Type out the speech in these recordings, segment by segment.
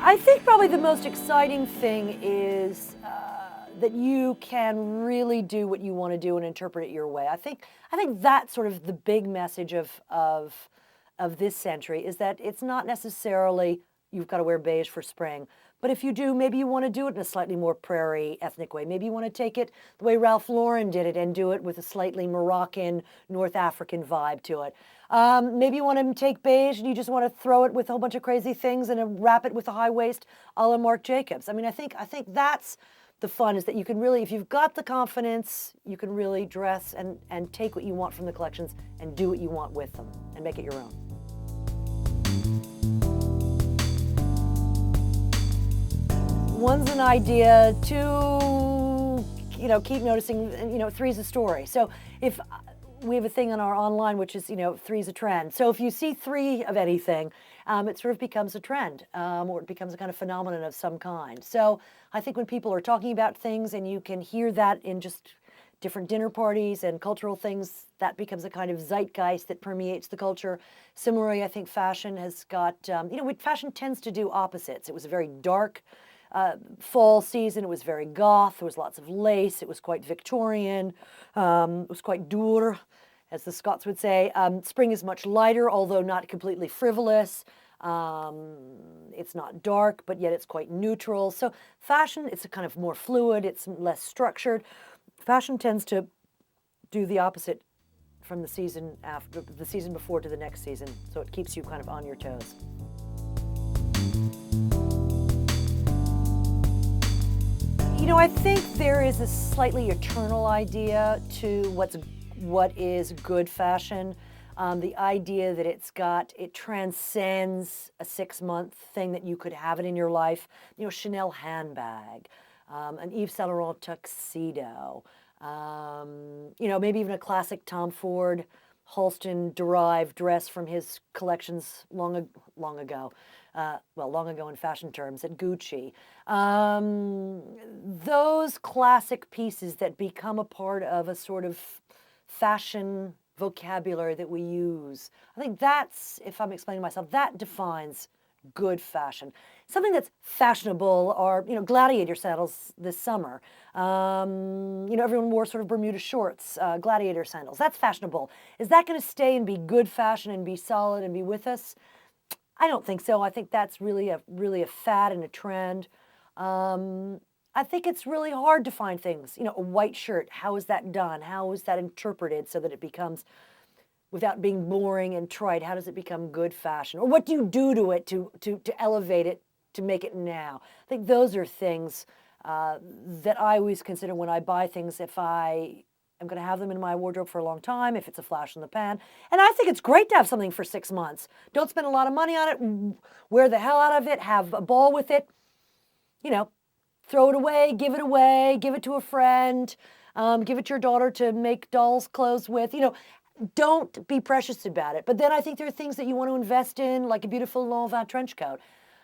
I think probably the most exciting thing is that you can really do what you want to do and interpret it your way. I think that's sort of the big message of this century, is that it's not necessarily you've got to wear beige for spring. But if you do, maybe you want to do it in a slightly more prairie ethnic way. Maybe you want to take it the way Ralph Lauren did it and do it with a slightly Moroccan, North African vibe to it. Maybe you want to take beige and you just want to throw it with a whole bunch of crazy things and wrap it with a high waist a la Marc Jacobs. I mean, I think that's the fun, is that you can really, if you've got the confidence, you can really dress and take what you want from the collections and do what you want with them and make it your own. One's an idea, two, keep noticing, three's a story. So if we have a thing on our online, which is, three's a trend. So if you see three of anything, it sort of becomes a trend, or it becomes a kind of phenomenon of some kind. So I think when people are talking about things and you can hear that in just different dinner parties and cultural things, that becomes a kind of zeitgeist that permeates the culture. Similarly, I think fashion has got, fashion tends to do opposites. It was a very dark fall season. It was very goth. There was lots of lace. It was quite Victorian. It was quite dour, as the Scots would say. Spring is much lighter, although not completely frivolous. It's not dark, but yet it's quite neutral. So fashion, it's a kind of more fluid. It's less structured. Fashion tends to do the opposite from the season after, the season before to the next season. So it keeps you kind of on your toes. I think there is a slightly eternal idea to what is good fashion. The idea that it transcends a 6-month thing, that you could have it in your life. Chanel handbag, an Yves Saint Laurent tuxedo, maybe even a classic Tom Ford Halston-derived dress from his collections long ago in fashion terms, at Gucci. Those classic pieces that become a part of a sort of fashion vocabulary that we use. I think that's, if I'm explaining myself, that defines good fashion. Something that's fashionable are, gladiator sandals this summer. Everyone wore sort of Bermuda shorts, gladiator sandals. That's fashionable. Is that going to stay and be good fashion and be solid and be with us? I don't think so. I think that's really a fad and a trend. I think it's really hard to find things. A white shirt, how is that done? How is that interpreted so that it becomes, without being boring and trite, how does it become good fashion? Or what do you do to it to elevate it, to make it now? I think those are things that I always consider when I buy things, if I am going to have them in my wardrobe for a long time, if it's a flash in the pan. And I think it's great to have something for 6 months. Don't spend a lot of money on it. Wear the hell out of it. Have a ball with it. Throw it away, give it to a friend, give it to your daughter to make doll's clothes with. Don't be precious about it. But then I think there are things that you want to invest in, like a beautiful Lanvin trench coat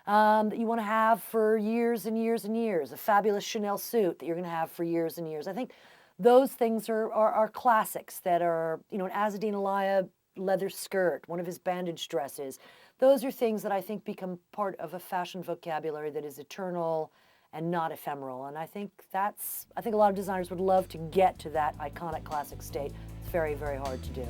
that you want to have for years and years and years, a fabulous Chanel suit that you're going to have for years and years. I think those things are classics that are, an Azzedine Alaïa leather skirt, one of his bandage dresses. Those are things that I think become part of a fashion vocabulary that is eternal and not ephemeral. And I think a lot of designers would love to get to that iconic classic state. It's very, very hard to do.